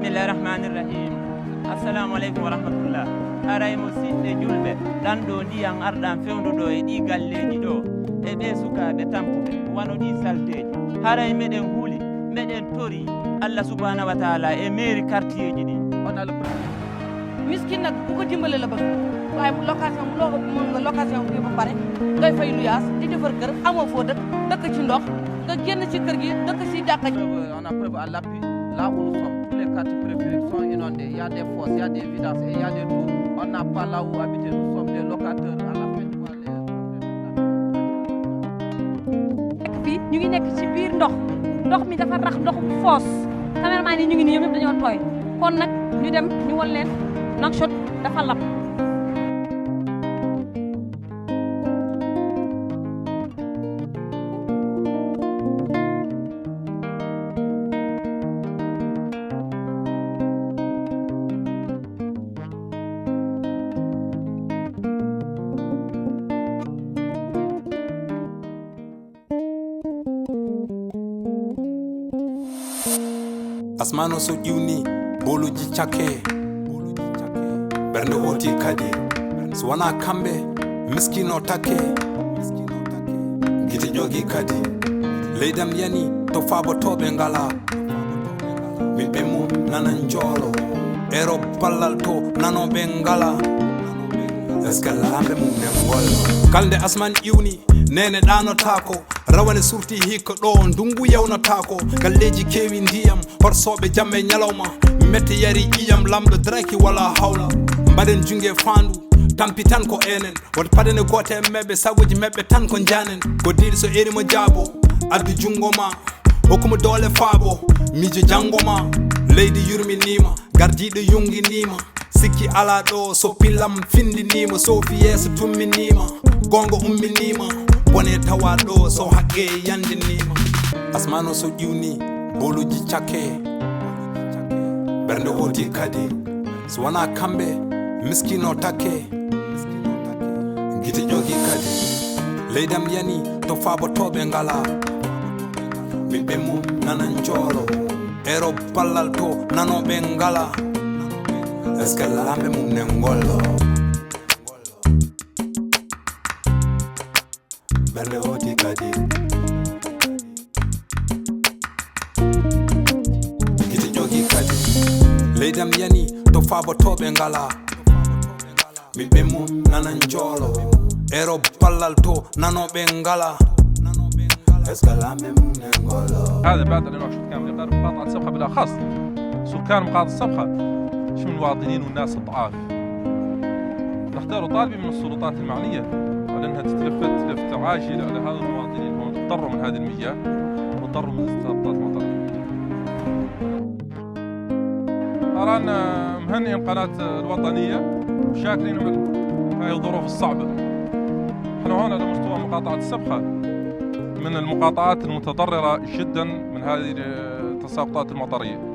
Bismillahirrahmanirrahim. Assalamu alaikum warahmatullah. Aray musidɓe julɓe ɗan ɗo ndiyam arɗam fewnuɗo e ɗi galleji ɗo e ɓe sukaɓe tampuɓe wano ɗi salteji haray meɗen huuli meɗen tori Allah subhanahu wa taala e mairie quartier ji ɗi on ala miskin nag bu ko dimbale la bëgg waaye location mën nga location bi ba pare ngay fay lu yaas di defar kër amoo foo dëkk ci ndox nga génn ci kër gi dëkk ci jàkka ji. On a preuve à l'appui, là où nous sommes, tous les quartiers périphériques sont inondés. Il y a des fosses, il y a des vidanges et il y a des trous. On n'a pas là où habiter, nous sommes des locataires à la fin du mois. fii ñu ngi nekk ci biir ndox mi dafa rax ndox bu foos cameraman yi ñu ngi nii ñoom ñëpp dañoo tooy kon nag ñu dem ñu won leen Nouakchott dafa lab. Asmano so ƴiwni boluji cakke ɓernde woti kadi so wona kamɓe miskino takke gite ƴogi kadi leydam yani to fabotoɓe ngala miɓɓe mum nanan joolo ero ballal to nanoɓe ngala est ce que lamɓe mum ne gollo kalde asman ƴiwni nene ɗanotako rawane surti hikka ɗo ndungu yewnotako galleji kewi ndiyam horsoɓe jamme ñalawma mette yari ƴiyam lamɗo draki wala hawla mbaɗen jungue fandu tampi tan ko enen woto paɗene gote meɓɓe sagoji meɓɓe tan ko janen ko diɗi so erimo jaabo addu jungo ma hokkuma doole faabo miijo janggo ma leydi yurminima gardiɗo yunginima sikki ala ɗo so pillam findinima sofi yeeso tumminima gonga umminima bone tawa ɗo so haqqe yandinima asmano so ƴiwni boluji cakke ɓernde woti kadi so wona kamɓe miskino takke gite ƴogi kadi leydam yani to fabotoɓe ngala miɓɓe mum nanan joolo ero ballal to nanoɓe ngala est ce que lamɓe mum ne gollo ɓernde woti kadi gite ƴogi kadi leydam yani to fabotoɓe ngala miɓɓe mum nanan joolo ero ballal to nanoɓe ngala est ce que lamɓe mum ne gollo. هذا بعد أن نواكشوط كان يقرب مقاطعة السبخة بالأخص سكان مقاطعة السبخة شمل المواطنين والناس الضعاف نختار طالبي من السلطات المعنية على أنها تلفت عاجلة على هذا المواطنين وهم تضطروا من هذه المياه وتضطروا من استهباطات المطر. أرانا مهنئين القناة الوطنية وشاكرين من هذه الظروف الصعبة. نحن هنا على مستوى مقاطعة السبخة من المقاطعات المتضررة جدا من هذه التساقطات المطرية.